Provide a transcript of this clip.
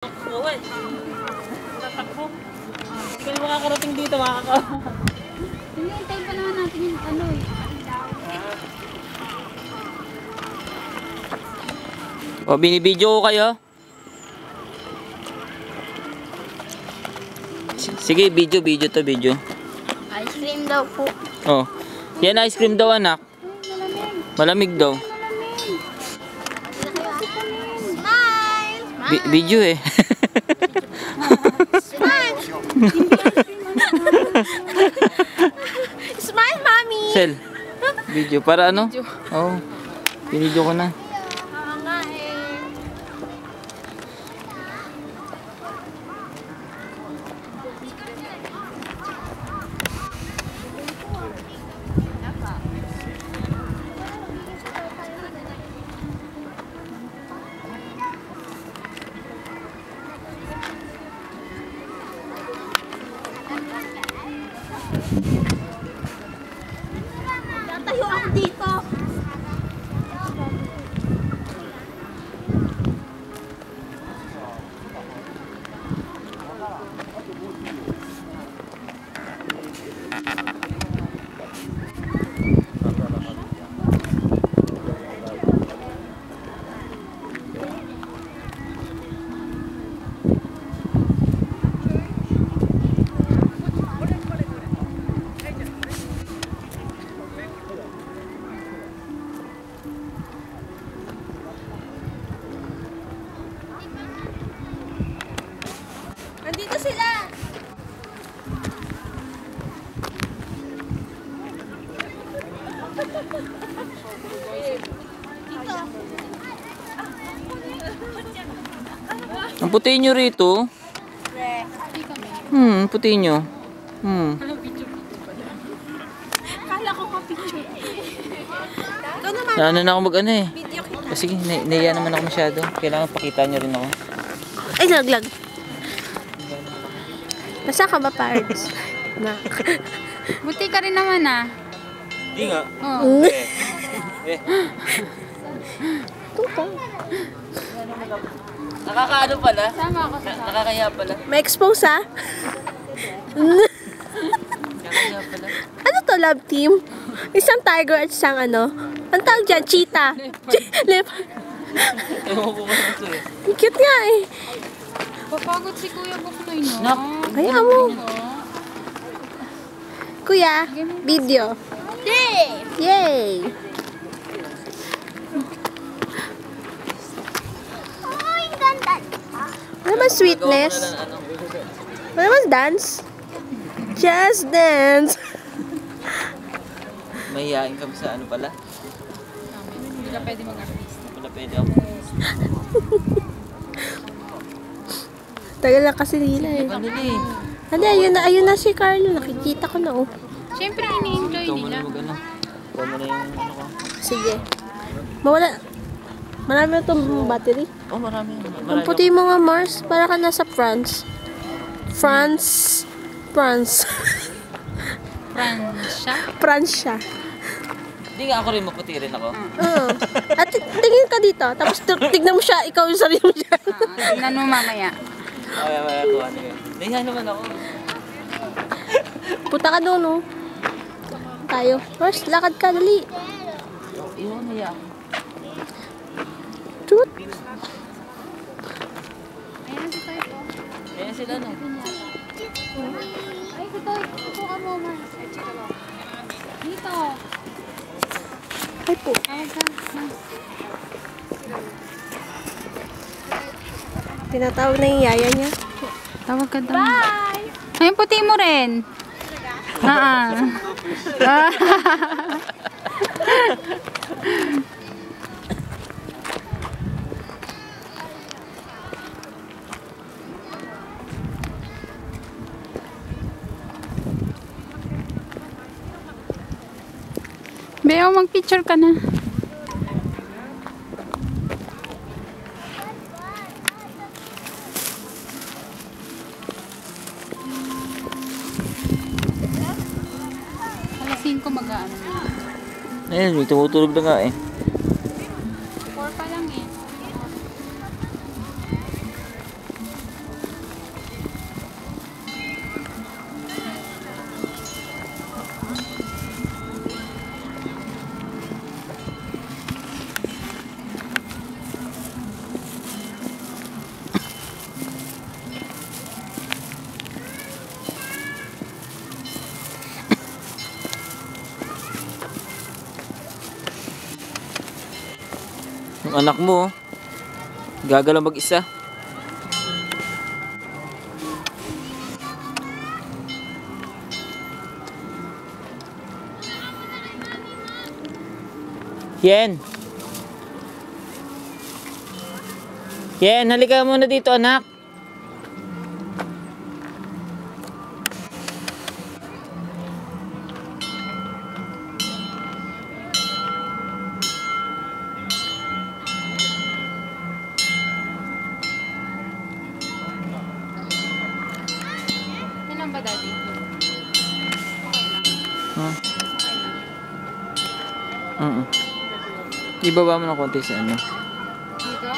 Uwi. Tatakbo. Hindi ka makakarating dito, Hindi, hintayin pa naman natin yung ano eh. O, binibidyo ko kayo. Sige, video to, video. Ice cream daw po. Oh. Yan ice cream daw, anak. Malamig daw. Smile! Video eh. Smile! Smile, mommy! Sel. Video. Para ano? Oo. Oh. Binidyo ko na. Oo nga eh. Tatayo ako dito. Nandito sila! Ang puti nyo rito. Puti nyo. Kala ko ka-picture. Ikaw naman. Ano na ako mag-ano eh. Video kita. Sige, naiya naman ako masyado. Kailangan pakita nyo rin ako. Ay, laglag. Nasa ka ba, Pards? Na. Buti ka rin naman ah. Hindi nga. Oh. Tuka. Nakakaano pala? Sama ako sa Nakakaya pala. May expose, ha? Nakakaya pala. Ano to, love team? Isang tiger at isang ano? Ang tawag dyan, cheetah. Leopard. Ewan ko kung ito eh. Ang cute nga eh. Papagod si Kuya Buknoy, no? Nak. Kaya mo. Kuya, video. Yay! Yay! Ay, ganda. Ano naman sweetness? Ano naman dance? Just dance. Mahihain kami sa ano pala? Hindi ka pwede mag-artista. Wala pwede ako. Tagal lang kasi nila eh. Ano eh? Hindi, ayun na si Carlo. Nakikita ko na oh. Siyempre, ini-enjoy Ikaw mo nila. na mag-ano. Ikaw mo na yung ano ko. Sige. Mawala. Marami na itong battery. Oh, marami. Ang puti mo nga, Mars. Para ka nasa France. France. Francia? France siya. Hindi nga ako rin maputi rin ako. Oo. At tingin ka dito. Tapos tignan mo siya. Ikaw yung sarili mo dyan. Tingnan mo mamaya. Maya ko ano yun. Nahiya naman ako. Punta ka doon, oh. Tayo. Mars, lakad ka. Dali. Iyon, nahiya ako. Toot. Ayan si Toy po. Kaya sila no. Ay, si Toy. Upo ka mo, Mars. Dito. Ay po. Tawag ka, Mars. Tinatawag na yung yaya niya. Tawag ka daw. Bye! Ayun, puti mo rin. Beo, mag-picture ka na. Alas 5 mag-ano na. Ayun, may tumutulog na nga eh. 4 pa lang eh. Ang anak mo, oh. Gagalaw mag-isa. Yen. Yen, halika muna dito, anak. Kailan ba, Daddy? Huh? Ibaba mo ng konti sa ano. Dito?